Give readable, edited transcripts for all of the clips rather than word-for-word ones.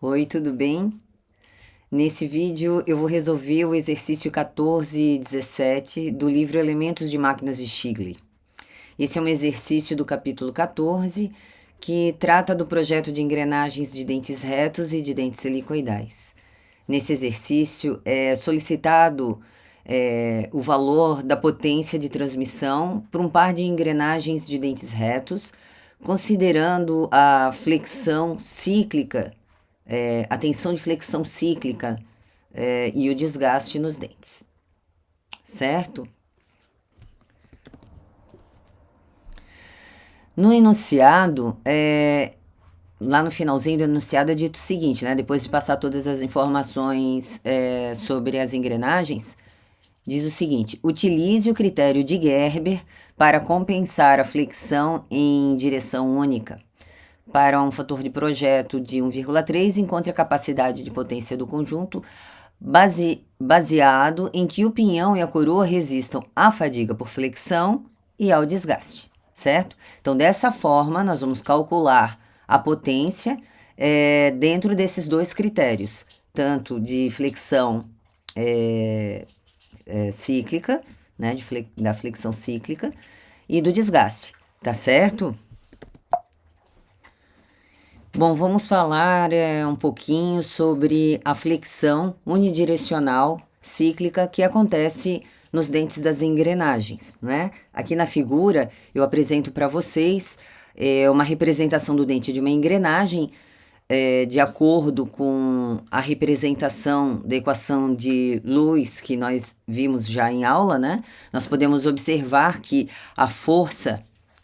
Oi, tudo bem? Nesse vídeo eu vou resolver o exercício 14 e 17 do livro Elementos de Máquinas de Stigley. Esse é um exercício do capítulo 14 que trata do projeto de engrenagens de dentes retos e de dentes helicoidais. Nesse exercício é solicitado o valor da potência de transmissão para um par de engrenagens de dentes retos, considerando a flexão cíclica, a tensão de flexão cíclica e o desgaste nos dentes, certo? No enunciado, lá no finalzinho do enunciado é dito o seguinte, né? Depois de passar todas as informações sobre as engrenagens, diz o seguinte: utilize o critério de Gerber para compensar a flexão em direção única. Para um fator de projeto de 1,3, encontre a capacidade de potência do conjunto baseado em que o pinhão e a coroa resistam à fadiga por flexão e ao desgaste, certo? Então, dessa forma, nós vamos calcular a potência dentro desses dois critérios, tanto de flexão cíclica, né, da flexão cíclica e do desgaste, tá certo? Bom, vamos falar um pouquinho sobre a flexão unidirecional cíclica que acontece nos dentes das engrenagens, né? Aqui na figura eu apresento para vocês uma representação do dente de uma engrenagem de acordo com a representação da equação de Lewis que nós vimos já em aula, né? Nós podemos observar que a força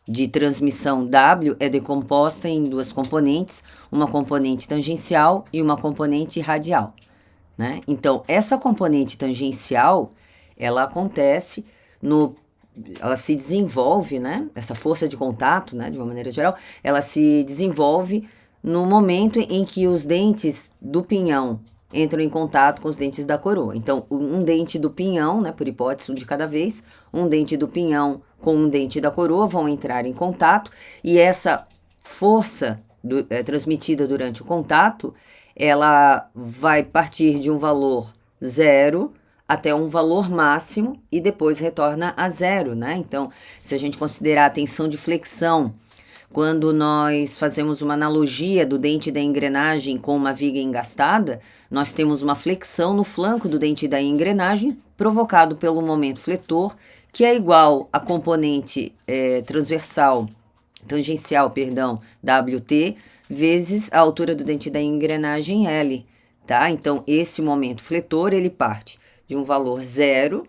de transmissão W é decomposta em duas componentes, uma componente tangencial e uma componente radial, né? Então, essa componente tangencial, ela acontece ela se desenvolve, né? Essa força de contato, né? De uma maneira geral, ela se desenvolve no momento em que os dentes do pinhão entram em contato com os dentes da coroa. Então, um dente do pinhão, né, por hipótese, um de cada vez, um dente do pinhão com um dente da coroa vão entrar em contato e essa força transmitida durante o contato, ela vai partir de um valor zero até um valor máximo e depois retorna a zero, né? Então, se a gente considerar a tensão de flexão, quando nós fazemos uma analogia do dente da engrenagem com uma viga engastada, nós temos uma flexão no flanco do dente da engrenagem provocado pelo momento fletor, que é igual à componente tangencial, WT, vezes a altura do dente da engrenagem L, tá? Então, esse momento fletor, ele parte de um valor zero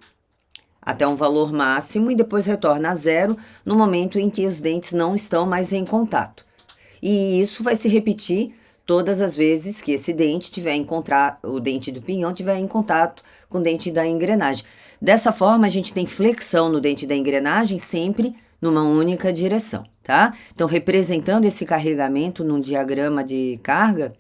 até um valor máximo e depois retorna a zero no momento em que os dentes não estão mais em contato. E isso vai se repetir todas as vezes que esse dente o dente do pinhão tiver em contato com o dente da engrenagem. Dessa forma, a gente tem flexão no dente da engrenagem sempre numa única direção, tá? Então, representando esse carregamento num diagrama de carga,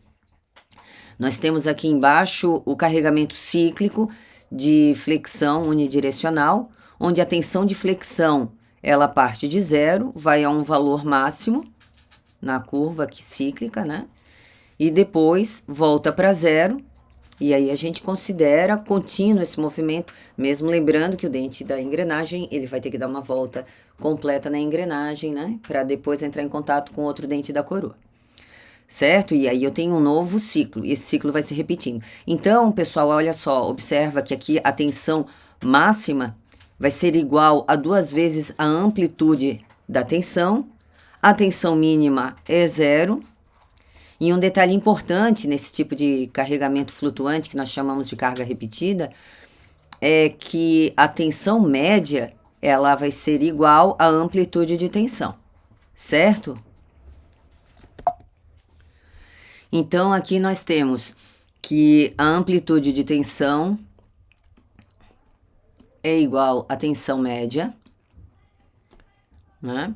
nós temos aqui embaixo o carregamento cíclico de flexão unidirecional, onde a tensão de flexão ela parte de zero, vai a um valor máximo na curva aqui cíclica, né? E depois volta para zero, e aí a gente considera contínuo esse movimento, mesmo lembrando que o dente da engrenagem, ele vai ter que dar uma volta completa na engrenagem, né? Para depois entrar em contato com outro dente da coroa. Certo? E aí eu tenho um novo ciclo, e esse ciclo vai se repetindo. Então, pessoal, olha só, observa que aqui a tensão máxima vai ser igual a 2 vezes a amplitude da tensão, a tensão mínima é zero, e um detalhe importante nesse tipo de carregamento flutuante, que nós chamamos de carga repetida, é que a tensão média, ela vai ser igual à amplitude de tensão, certo? Então, aqui nós temos que a amplitude de tensão é igual à tensão média, né?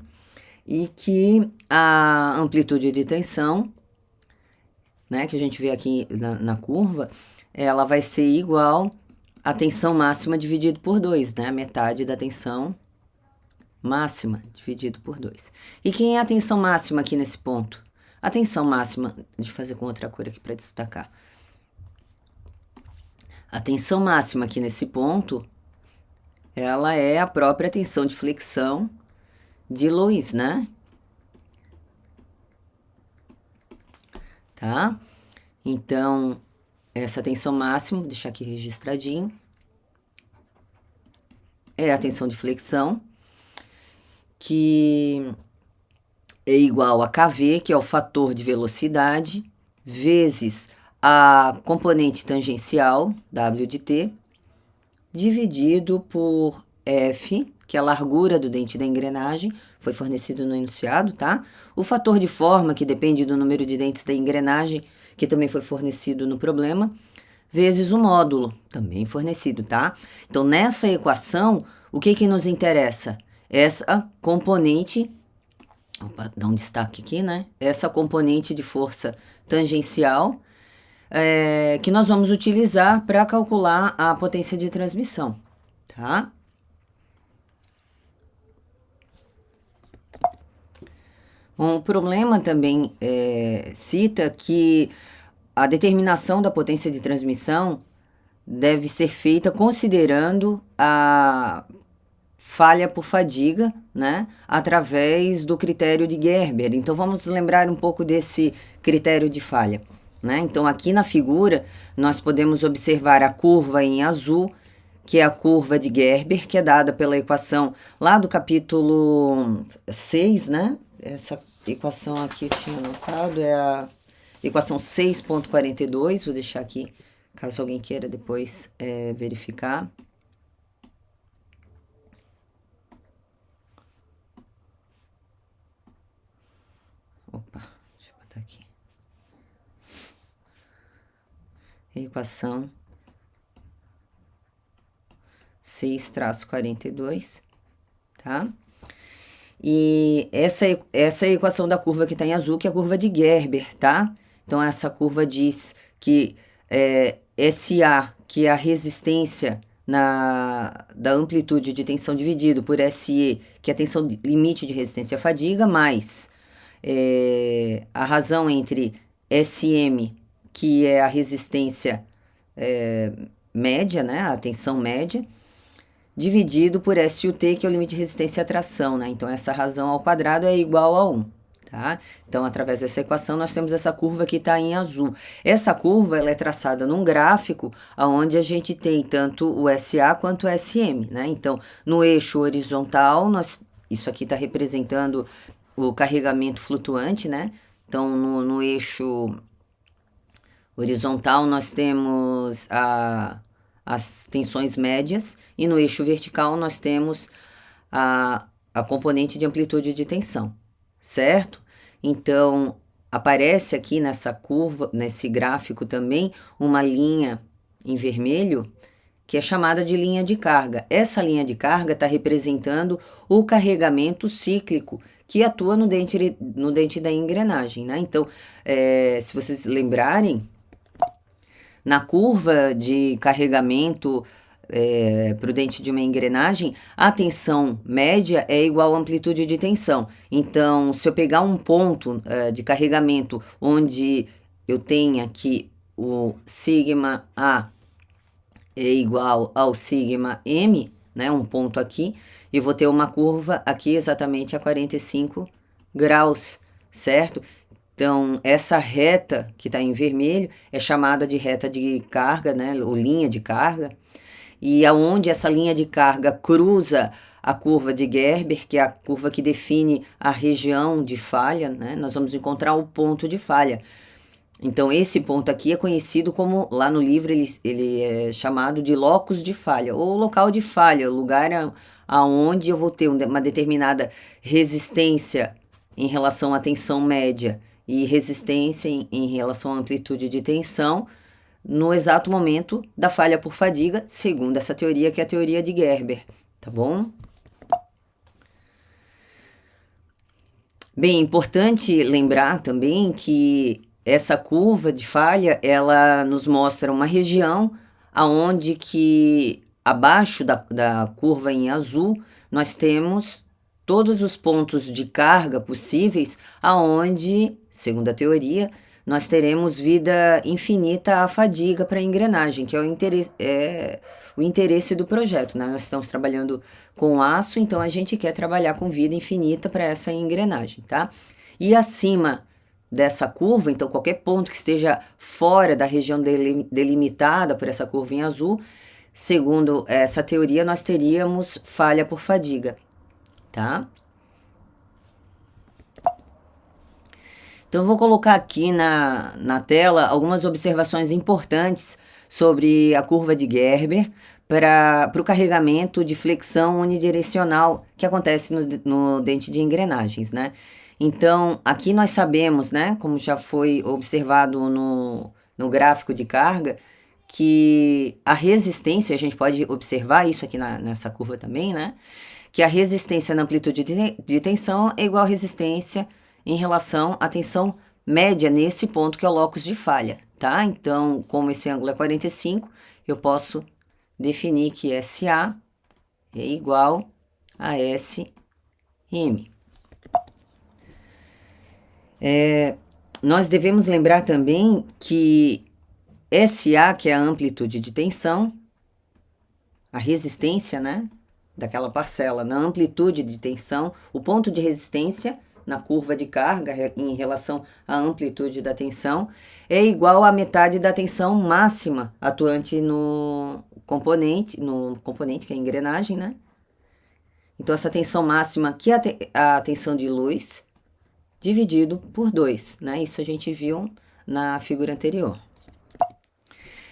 E que a amplitude de tensão, né, que a gente vê aqui na curva, ela vai ser igual à tensão máxima dividido por 2, né? Metade da tensão máxima dividido por 2. E quem é a tensão máxima aqui nesse ponto? A tensão máxima, deixa eu fazer com outra cor aqui para destacar. A tensão máxima aqui nesse ponto, ela é a própria tensão de flexão de Lewis, né? Tá? Então, essa tensão máxima, vou deixar aqui registradinho, é a tensão de flexão, que é igual a kV, que é o fator de velocidade, vezes a componente tangencial, W de T, dividido por F, que é a largura do dente da engrenagem, foi fornecido no enunciado, tá? O fator de forma, que depende do número de dentes da engrenagem, que também foi fornecido no problema, vezes o módulo, também fornecido, tá? Então, nessa equação, o que nos interessa? Essa componente, opa, dá um destaque aqui, né? Essa componente de força tangencial, que nós vamos utilizar para calcular a potência de transmissão, tá? Bom, o problema também cita que a determinação da potência de transmissão deve ser feita considerando a falha por fadiga, né, através do critério de Gerber. Então, vamos lembrar um pouco desse critério de falha, né? Então, aqui na figura, nós podemos observar a curva em azul, que é a curva de Gerber, que é dada pela equação lá do capítulo 6, né? Essa equação aqui eu tinha anotado, é a equação 6.42, vou deixar aqui, caso alguém queira depois verificar. Opa, deixa eu botar aqui. Equação 6-42, tá? E essa é a equação da curva que está em azul, que é a curva de Gerber, tá? Então, essa curva diz que SA, que é a resistência da amplitude de tensão dividido por SE, que é a tensão limite de resistência à fadiga, mais a razão entre SM, que é a resistência média, né? A tensão média, dividido por SUT, que é o limite de resistência à tração, né? Então, essa razão ao quadrado é igual a 1, tá? Então, através dessa equação, nós temos essa curva que está em azul. Essa curva, ela é traçada num gráfico onde a gente tem tanto o SA quanto o SM, né? Então, no eixo horizontal, isso aqui está representando o carregamento flutuante, né? Então, no eixo horizontal, nós temos as tensões médias, e no eixo vertical nós temos a componente de amplitude de tensão, certo? Então, aparece aqui nessa curva, nesse gráfico também, uma linha em vermelho, que é chamada de linha de carga. Essa linha de carga está representando o carregamento cíclico que atua no dente da engrenagem, né? Então, se vocês lembrarem, na curva de carregamento para o dente de uma engrenagem, a tensão média é igual à amplitude de tensão. Então, se eu pegar um ponto de carregamento onde eu tenho aqui o sigma A é igual ao sigma M, né, um ponto aqui, e vou ter uma curva aqui exatamente a 45 graus, certo? Então, essa reta que está em vermelho é chamada de reta de carga, né, ou linha de carga, e aonde essa linha de carga cruza a curva de Gerber, que é a curva que define a região de falha, né, nós vamos encontrar o ponto de falha. Então, esse ponto aqui é conhecido como, lá no livro, ele é chamado de locus de falha, ou local de falha, o lugar aonde eu vou ter uma determinada resistência em relação à tensão média e resistência em relação à amplitude de tensão no exato momento da falha por fadiga, segundo essa teoria, que é a teoria de Gerber, tá bom? Bem, importante lembrar também que essa curva de falha, ela nos mostra uma região aonde que abaixo da curva em azul nós temos todos os pontos de carga possíveis, aonde, segundo a teoria, nós teremos vida infinita à fadiga para a engrenagem, que é o interesse do projeto, né? Nós estamos trabalhando com aço, então a gente quer trabalhar com vida infinita para essa engrenagem, tá? E acima dessa curva, então qualquer ponto que esteja fora da região delimitada por essa curva em azul, segundo essa teoria, nós teríamos falha por fadiga, tá? Então, eu vou colocar aqui na tela algumas observações importantes sobre a curva de Gerber para o carregamento de flexão unidirecional que acontece no dente de engrenagens, né? Então, aqui nós sabemos, né, como já foi observado no gráfico de carga, que a resistência, a gente pode observar isso aqui nessa curva também, né? Que a resistência na amplitude de tensão é igual à resistência em relação à tensão média nesse ponto que é o locus de falha, tá? Então, como esse ângulo é 45, eu posso definir que SA é igual a SM. Nós devemos lembrar também que SA, que é a amplitude de tensão, a resistência, né, daquela parcela na amplitude de tensão, o ponto de resistência na curva de carga em relação à amplitude da tensão é igual à metade da tensão máxima atuante no componente que é a engrenagem, né? Então, essa tensão máxima que é a tensão de luz dividido por 2, né? Isso a gente viu na figura anterior.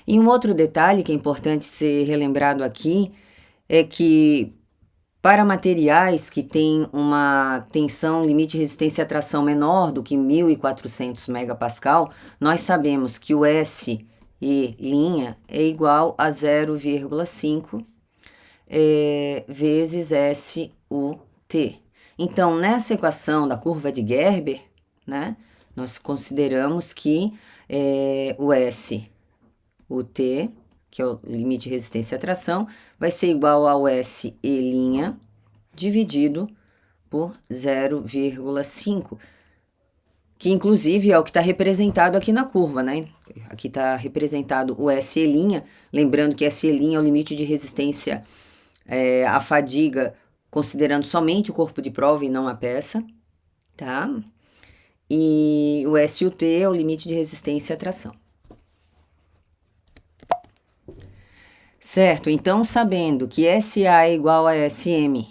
E um outro detalhe que é importante ser relembrado aqui é que para materiais que têm uma tensão limite de resistência à tração menor do que 1.400 megapascal, nós sabemos que o S e' é igual a 0,5 vezes SUT. Então, nessa equação da curva de Gerber, né, nós consideramos que o S, o T, que é o limite de resistência à tração, vai ser igual ao S e' dividido por 0,5, que inclusive é o que está representado aqui na curva, né? Aqui está representado o S e', lembrando que S e' é o limite de resistência à fadiga, considerando somente o corpo de prova e não a peça, tá? E o SUT é o limite de resistência à tração. Certo, então sabendo que SA é igual a SM,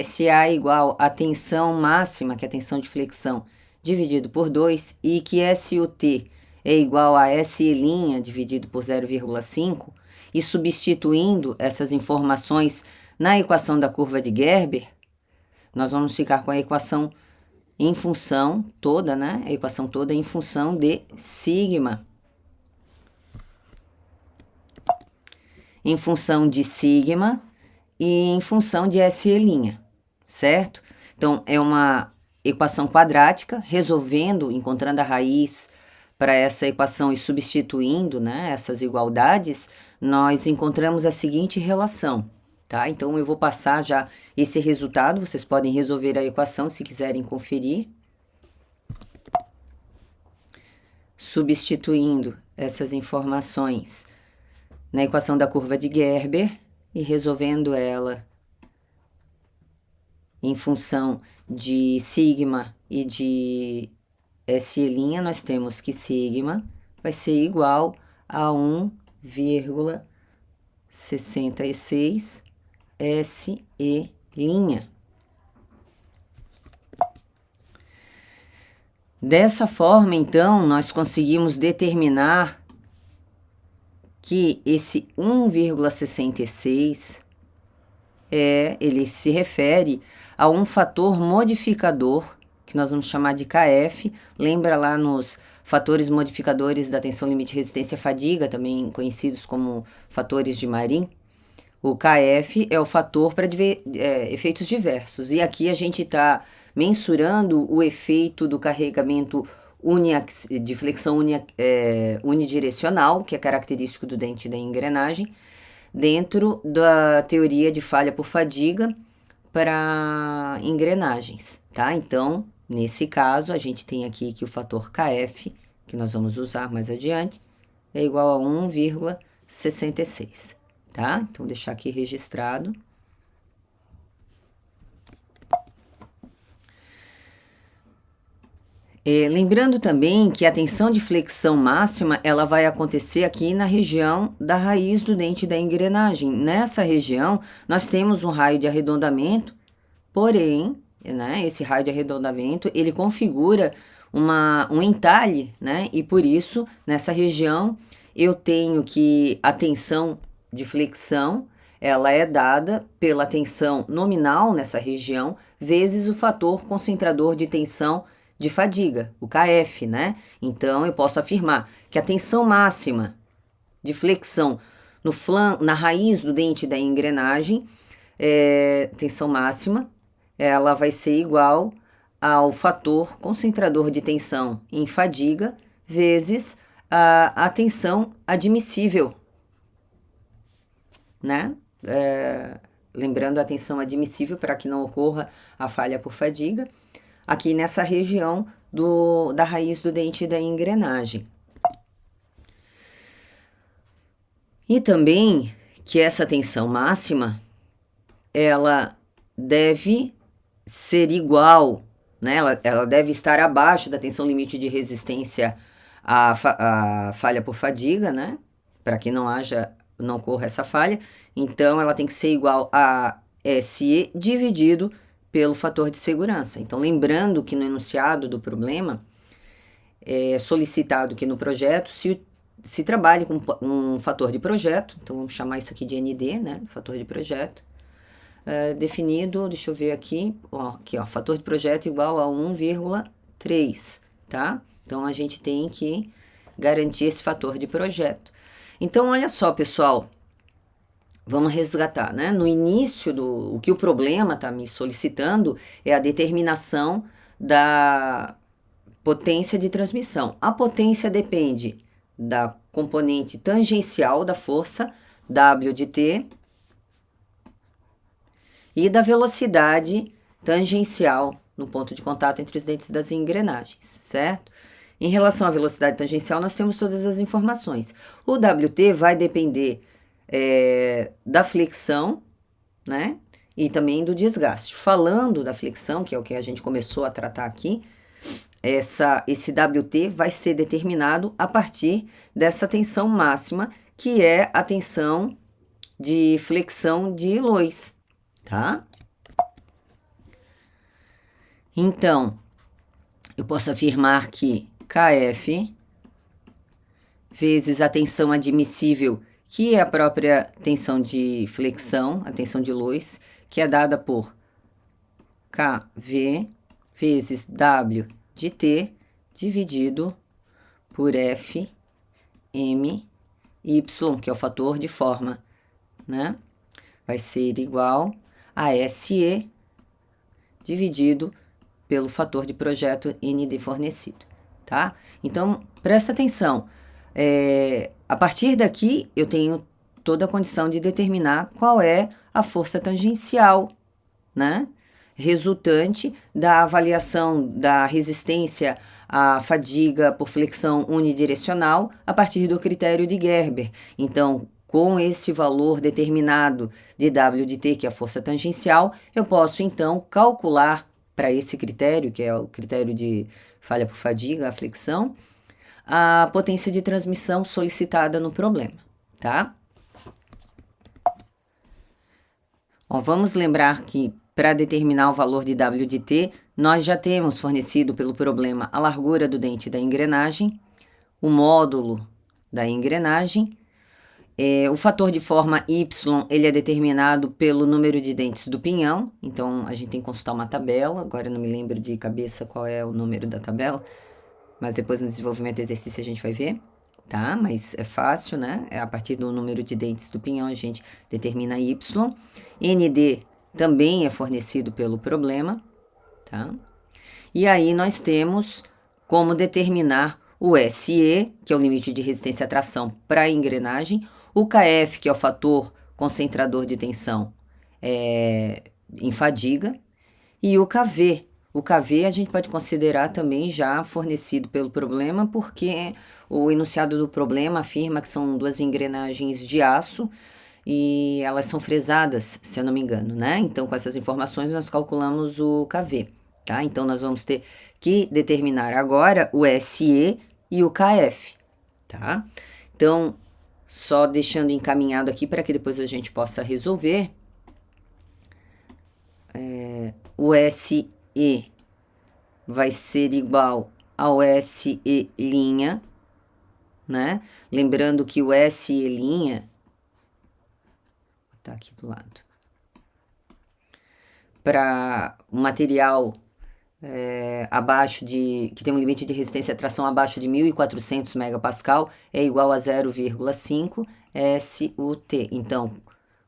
SA é igual à tensão máxima, que é a tensão de flexão, dividido por 2, e que SUT é igual a SE' dividido por 0,5, e substituindo essas informações na equação da curva de Gerber, nós vamos ficar com a equação em função toda, né? A equação toda em função de sigma. Em função de sigma e em função de SE', certo? Então, é uma equação quadrática, resolvendo, encontrando a raiz para essa equação e substituindo, né, essas igualdades, nós encontramos a seguinte relação, tá? Então, eu vou passar já esse resultado, vocês podem resolver a equação se quiserem conferir. Substituindo essas informações na equação da curva de Gerber e resolvendo ela em função de sigma e de SE', nós temos que sigma vai ser igual a 1,66 SE'. Dessa forma, então, nós conseguimos determinar que esse 1,66 ele se refere a um fator modificador, que nós vamos chamar de KF. Lembra lá nos fatores modificadores da tensão limite de resistência à fadiga, também conhecidos como fatores de Marin? O KF é o fator para efeitos diversos. E aqui a gente está mensurando o efeito do carregamento de flexão unidirecional, que é característico do dente da engrenagem, dentro da teoria de falha por fadiga, para engrenagens, tá? Então, nesse caso, a gente tem aqui que o fator KF, que nós vamos usar mais adiante, é igual a 1,66, tá? Então, deixar aqui registrado. Lembrando também que a tensão de flexão máxima, ela vai acontecer aqui na região da raiz do dente da engrenagem. Nessa região, nós temos um raio de arredondamento, porém, né, esse raio de arredondamento, ele configura um entalhe, né? E por isso, nessa região, eu tenho que a tensão de flexão, ela é dada pela tensão nominal nessa região, vezes o fator concentrador de tensão de fadiga, o KF, né? Então, eu posso afirmar que a tensão máxima de flexão na raiz do dente da engrenagem, tensão máxima, ela vai ser igual ao fator concentrador de tensão em fadiga vezes a tensão admissível, né? Lembrando a tensão admissível para que não ocorra a falha por fadiga, aqui nessa região da raiz do dente da engrenagem. E também que essa tensão máxima, ela deve ser igual, né? Ela deve estar abaixo da tensão limite de resistência à falha por fadiga, né? Para que não ocorra essa falha. Então, ela tem que ser igual a SE dividido pelo fator de segurança. Então, lembrando que no enunciado do problema, é solicitado que no projeto se trabalhe com um fator de projeto, então vamos chamar isso aqui de ND, né? Fator de projeto. Definido, deixa eu ver aqui, fator de projeto igual a 1,3, tá? Então, a gente tem que garantir esse fator de projeto. Então, olha só, pessoal, vamos resgatar, né? No início, o que o problema está me solicitando é a determinação da potência de transmissão. A potência depende da componente tangencial da força, W de T, e da velocidade tangencial no ponto de contato entre os dentes das engrenagens, certo? Em relação à velocidade tangencial, nós temos todas as informações. O WT vai depender da flexão, né? E também do desgaste. Falando da flexão, que é o que a gente começou a tratar aqui, esse WT vai ser determinado a partir dessa tensão máxima, que é a tensão de flexão de Lois, tá? Então, eu posso afirmar que KF vezes a tensão admissível, que é a própria tensão de flexão, a tensão de Lois, que é dada por KV vezes W de T dividido por F M Y, que é o fator de forma, né? Vai ser igual a SE dividido pelo fator de projeto ND fornecido, tá? Então, presta atenção. A partir daqui, eu tenho toda a condição de determinar qual é a força tangencial, né? Resultante da avaliação da resistência à fadiga por flexão unidirecional a partir do critério de Gerber. Então, com esse valor determinado de W de T, que é a força tangencial, eu posso, então, calcular para esse critério, que é o critério de falha por fadiga, a flexão, a potência de transmissão solicitada no problema, tá? Vamos lembrar que para determinar o valor de W de T, nós já temos fornecido pelo problema a largura do dente da engrenagem, o módulo da engrenagem, o fator de forma Y, ele é determinado pelo número de dentes do pinhão, então a gente tem que consultar uma tabela, agora eu não me lembro de cabeça qual é o número da tabela, mas depois no desenvolvimento do exercício a gente vai ver, tá? Mas é fácil, né? A partir do número de dentes do pinhão a gente determina Y. ND também é fornecido pelo problema, tá? E aí nós temos como determinar o SE, que é o limite de resistência à tração para a engrenagem, o KF, que é o fator concentrador de tensão, em fadiga, e o KV. O KV a gente pode considerar também já fornecido pelo problema, porque o enunciado do problema afirma que são duas engrenagens de aço e elas são fresadas, se eu não me engano, né? Então, com essas informações, nós calculamos o KV, tá? Então, nós vamos ter que determinar agora o SE e o KF, tá? Então, só deixando encaminhado aqui para que depois a gente possa resolver. O SE vai ser igual ao SE', né? Lembrando que o SE', tá aqui do lado, para um material abaixo de, que tem um limite de resistência à tração abaixo de 1.400 megapascal, é igual a 0,5 SUT. Então,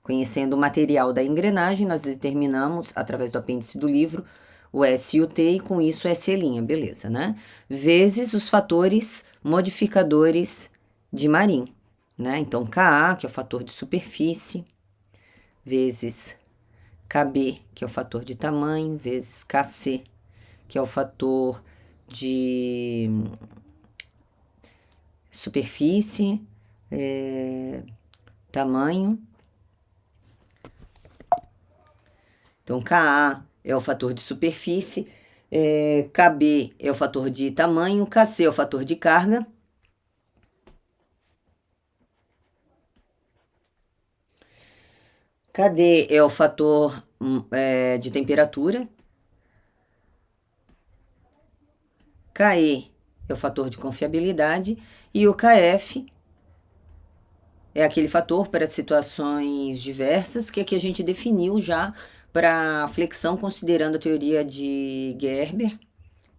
conhecendo o material da engrenagem, nós determinamos, através do apêndice do livro, o SUT e com isso SE', beleza, né? Vezes os fatores modificadores de Marin, né? Então, Ka, que é o fator de superfície, vezes Kb, que é o fator de tamanho, vezes Kc, que é o fator de superfície, tamanho. Então, Ka é o fator de superfície, Kb é o fator de tamanho, Kc é o fator de carga. Kd é o fator de temperatura. Ke é o fator de confiabilidade. E o Kf é aquele fator para situações diversas que aqui a gente definiu já para flexão, considerando a teoria de Gerber,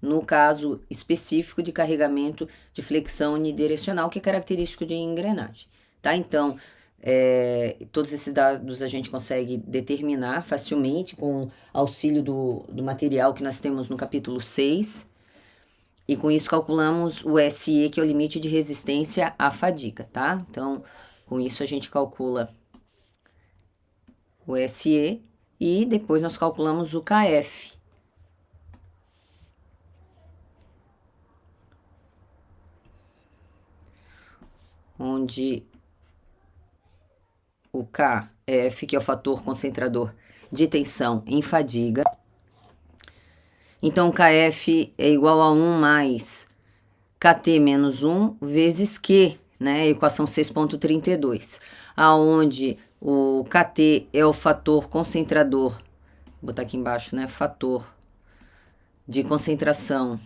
no caso específico de carregamento de flexão unidirecional, que é característico de engrenagem, tá? Então, todos esses dados a gente consegue determinar facilmente com auxílio do material que nós temos no capítulo 6, e com isso calculamos o SE, que é o limite de resistência à fadiga, tá? Então, com isso a gente calcula o SE e depois nós calculamos o KF. Onde o KF, que é o fator concentrador de tensão em fadiga. Então, o KF é igual a 1 mais KT menos 1 vezes Q, né? Equação 6.32, aonde o KT é o fator concentrador, vou botar aqui embaixo, né? Fator de concentração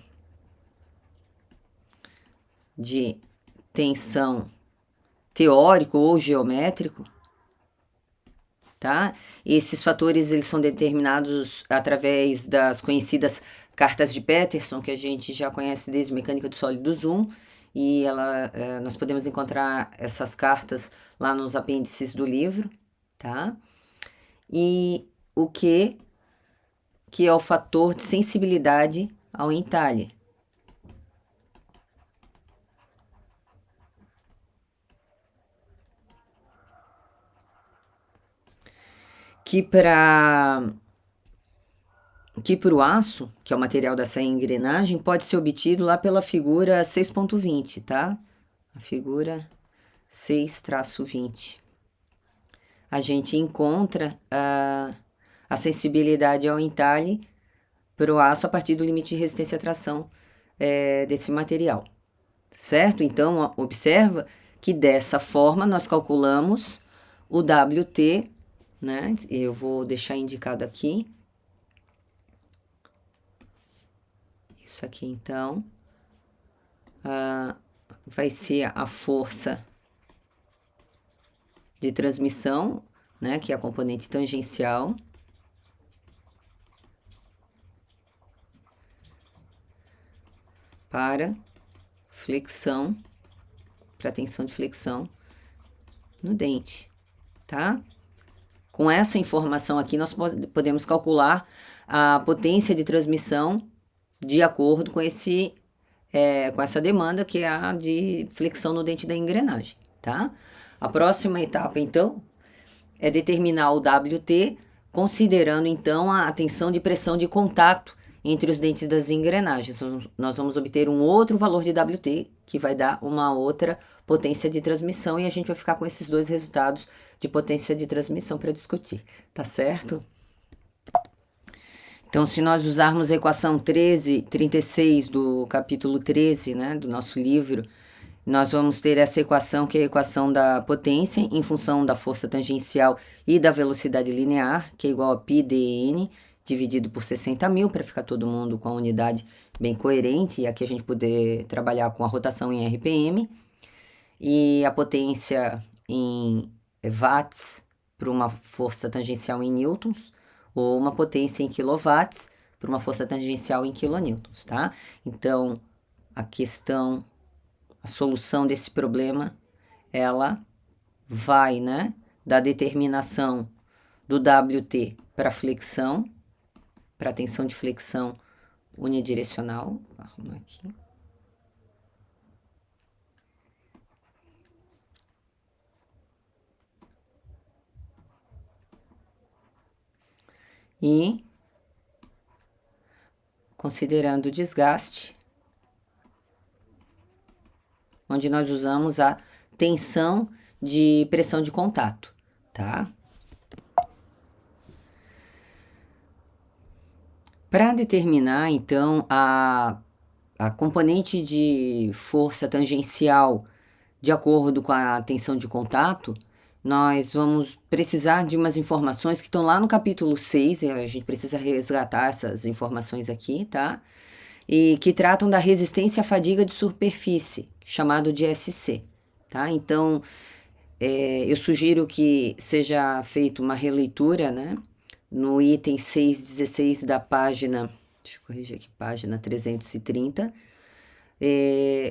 de tensão teórico ou geométrico, tá? Esses fatores eles são determinados através das conhecidas cartas de Peterson, que a gente já conhece desde Mecânica dos Sólidos 1, e nós podemos encontrar essas cartas lá nos apêndices do livro, tá? E o que é o fator de sensibilidade ao entalhe. Que para o aço, que é o material dessa engrenagem, pode ser obtido lá pela figura 6.20, tá? A figura 6-20. A gente encontra a sensibilidade ao entalhe para o aço a partir do limite de resistência à tração desse material, certo? Então, observa que dessa forma nós calculamos o WT, né? Eu vou deixar indicado aqui. Isso aqui, então, vai ser a força de transmissão, né? Que é a componente tangencial. Para flexão, para tensão de flexão no dente, tá? Com essa informação aqui, nós podemos calcular a potência de transmissão de acordo com com essa demanda, que é a de flexão no dente da engrenagem, tá? A próxima etapa, então, é determinar o WT considerando então a tensão de pressão de contato entre os dentes das engrenagens. Nós vamos obter um outro valor de WT, que vai dar uma outra potência de transmissão, e a gente vai ficar com esses dois resultados de potência de transmissão para discutir, tá certo? Então, se nós usarmos a equação 36 do capítulo 13, né, do nosso livro, nós vamos ter essa equação, que é a equação da potência em função da força tangencial e da velocidade linear, que é igual a πdn dividido por 60.000, para ficar todo mundo com a unidade bem coerente, e aqui a gente poder trabalhar com a rotação em RPM, e a potência em watts para uma força tangencial em newtons, ou uma potência em quilowatts para uma força tangencial em quilonewtons, tá? Então, a solução desse problema, ela vai, né, da determinação do WT para flexão, para tensão de flexão unidirecional. Vou arrumar aqui. E considerando o desgaste, onde nós usamos a tensão de pressão de contato, tá? Para determinar, então, a componente de força tangencial de acordo com a tensão de contato, nós vamos precisar de umas informações que estão lá no capítulo 6, e a gente precisa resgatar essas informações aqui, tá? E que tratam da resistência à fadiga de superfície, chamado de SC, tá? Então, eu sugiro que seja feita uma releitura, né? No item 6.16 da página, deixa eu corrigir aqui, página 330,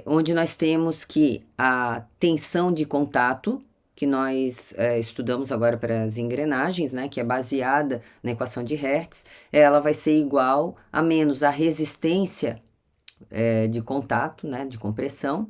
onde nós temos que a tensão de contato, que nós estudamos agora para as engrenagens, né, que é baseada na equação de Hertz, ela vai ser igual a menos a resistência de contato, né, de compressão,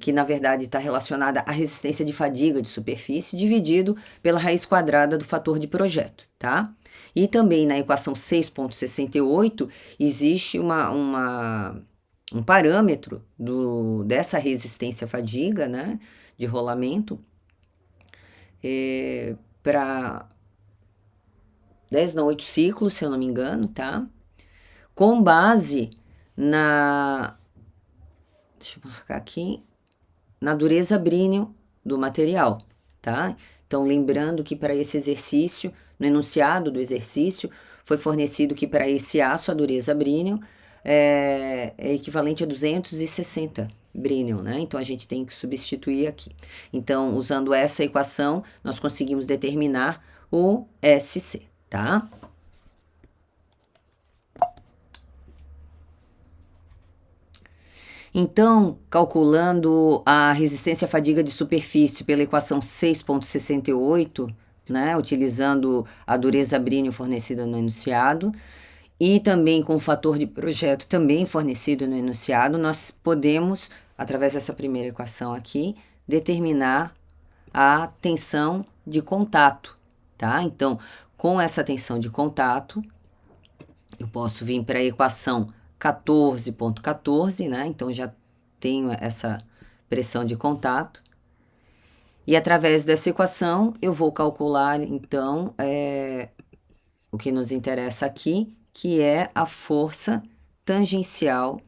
que na verdade está relacionada à resistência de fadiga de superfície, dividido pela raiz quadrada do fator de projeto, tá? E também na equação 6.68 existe um parâmetro dessa resistência à fadiga, né, de rolamento, para 10 não 8 ciclos, se eu não me engano, tá? Com base deixa eu marcar aqui, na dureza Brinell do material, tá? Então, lembrando que para esse exercício, no enunciado do exercício, foi fornecido que para esse aço, a dureza Brinell é equivalente a 260 Brinell, né? Então, a gente tem que substituir aqui. Então, usando essa equação, nós conseguimos determinar o SC, tá? Então, calculando a resistência à fadiga de superfície pela equação 6.68, né, utilizando a dureza Brinell fornecida no enunciado, e também com o fator de projeto também fornecido no enunciado, nós podemos, através dessa primeira equação aqui, determinar a tensão de contato, tá? Então, com essa tensão de contato, eu posso vir para a equação 14.14, né? Então, já tenho essa pressão de contato. E através dessa equação, eu vou calcular, então, o que nos interessa aqui, que é a força tangencial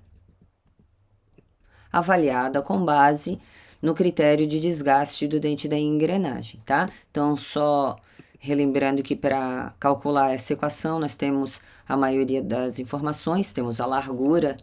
avaliada com base no critério de desgaste do dente da engrenagem, tá? Então, só relembrando que para calcular essa equação, nós temos a maioria das informações, temos a largura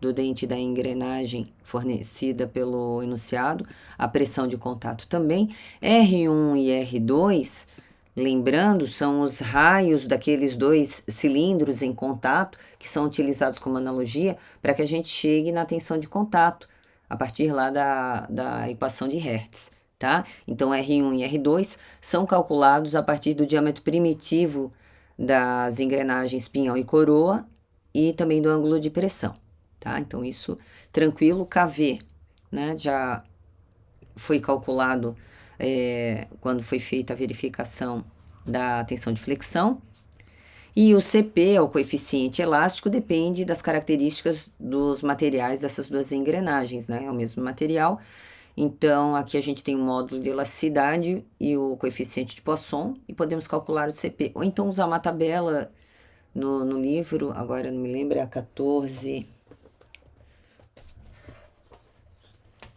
do dente da engrenagem fornecida pelo enunciado, a pressão de contato também, R1 e R2, lembrando, são os raios daqueles dois cilindros em contato que são utilizados como analogia para que a gente chegue na tensão de contato, a partir lá da equação de Hertz, tá? Então, R1 e R2 são calculados a partir do diâmetro primitivo das engrenagens pinhão e coroa e também do ângulo de pressão, tá? Então, isso tranquilo. KV, né, já foi calculado quando foi feita a verificação da tensão de flexão. E o CP, o coeficiente elástico, depende das características dos materiais dessas duas engrenagens, né? É o mesmo material. Então, aqui a gente tem o módulo de elasticidade e o coeficiente de Poisson, e podemos calcular o CP. Ou então usar uma tabela no livro, agora não me lembro, é a 14.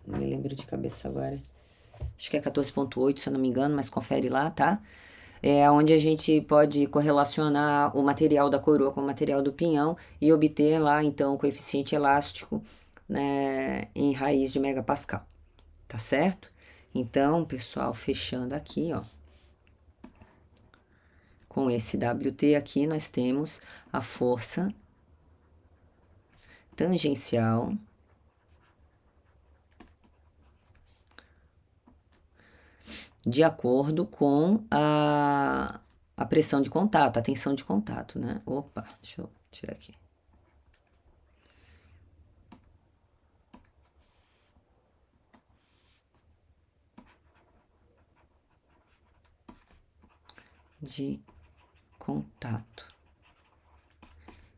Não me lembro de cabeça agora. Acho que é 14.8, se eu não me engano, mas confere lá, tá? É onde a gente pode correlacionar o material da coroa com o material do pinhão e obter lá, então, o coeficiente elástico, né, em raiz de megapascal, tá certo? Então, pessoal, fechando aqui, ó. Com esse WT aqui, nós temos a força tangencial de acordo com a pressão de contato, a tensão de contato, né? Opa, deixa eu tirar aqui. De contato.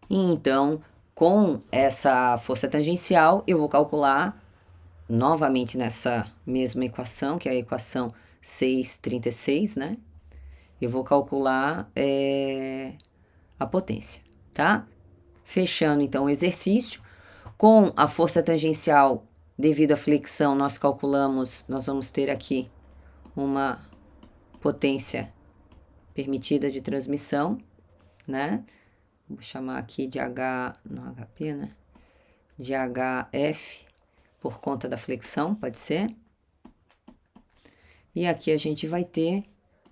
Então, com essa força tangencial, eu vou calcular novamente nessa mesma equação, que é a equação 636, né? Eu vou calcular a potência, tá? Fechando então o exercício, com a força tangencial devido à flexão, nós calculamos, nós vamos ter aqui uma potência permitida de transmissão, né? Vou chamar aqui de H, não HP, né? De HF por conta da flexão, pode ser. E aqui a gente vai ter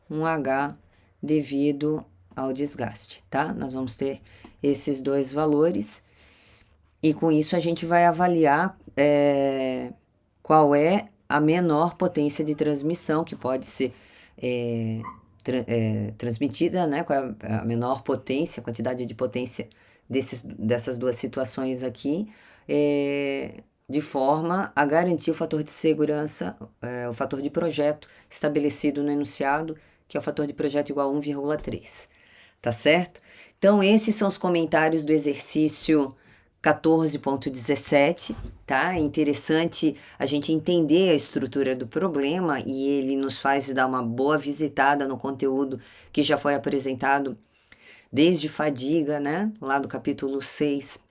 um H devido ao desgaste, tá? Nós vamos ter esses dois valores e com isso a gente vai avaliar qual é a menor potência de transmissão que pode ser transmitida, né? Qual é a menor potência, a quantidade de potência dessas duas situações aqui, de forma a garantir o fator de segurança, o fator de projeto estabelecido no enunciado, que é o fator de projeto igual a 1,3, tá certo? Então, esses são os comentários do exercício 14.17, tá? É interessante a gente entender a estrutura do problema e ele nos faz dar uma boa visitada no conteúdo que já foi apresentado desde fadiga, né? Lá do capítulo 6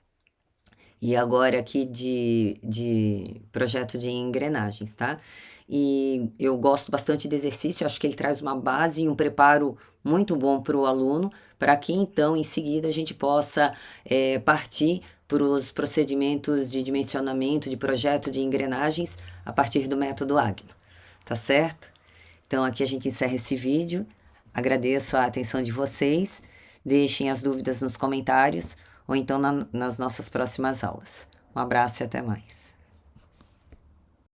e agora aqui de projeto de engrenagens, tá? E eu gosto bastante do exercício, acho que ele traz uma base e um preparo muito bom para o aluno, para que então, em seguida, a gente possa partir para os procedimentos de dimensionamento, de projeto de engrenagens, a partir do método AGMA, tá certo? Então, aqui a gente encerra esse vídeo, agradeço a atenção de vocês, deixem as dúvidas nos comentários, ou então nas nossas próximas aulas. Um abraço e até mais.